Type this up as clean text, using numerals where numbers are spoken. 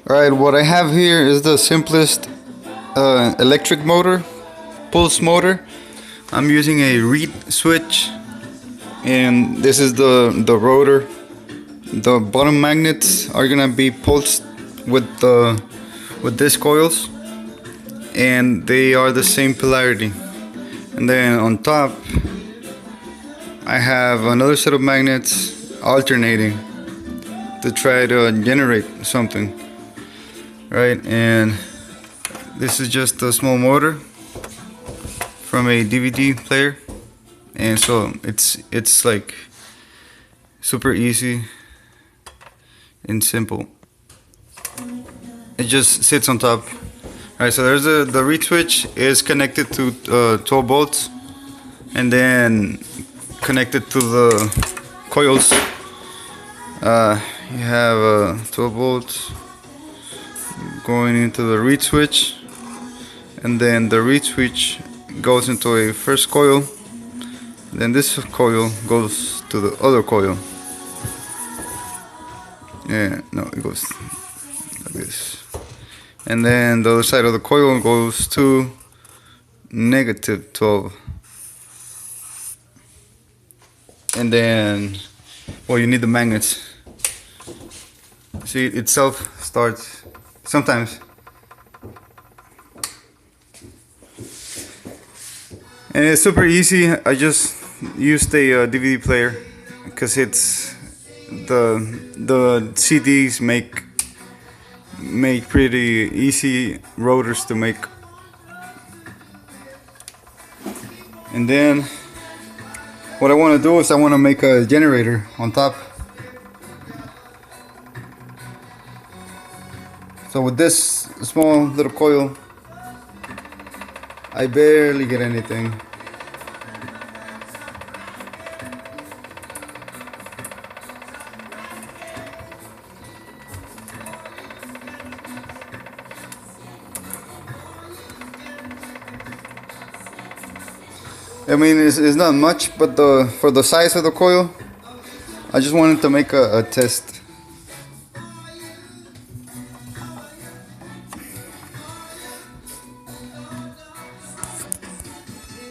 Alright, what I have here is the simplest electric motor, pulse motor. I'm using a reed switch, and this is the rotor. The bottom magnets are gonna be pulsed with these coils, and they are the same polarity. And then on top I have another set of magnets alternating to try to generate something. Right, and this is just a small motor from a DVD player, and so it's like super easy and simple. It just sits on top. Alright, so there's the reed switch is connected to 12 volts, and then connected to the coils. You have 12 volts going into the reed switch, and then the reed switch goes into a first coil, then this coil goes to the other coil. Yeah, no, it goes like this, and then the other side of the coil goes to negative 12, and then, well, you need the magnets. See, it itself starts sometimes, and it's super easy. I just used a DVD player because it's the CDs make pretty easy rotors to make. And then what I want to do is I want to make a generator on top. So with this small little coil, I barely get anything. I mean, it's not much, but for the size of the coil, I just wanted to make a test.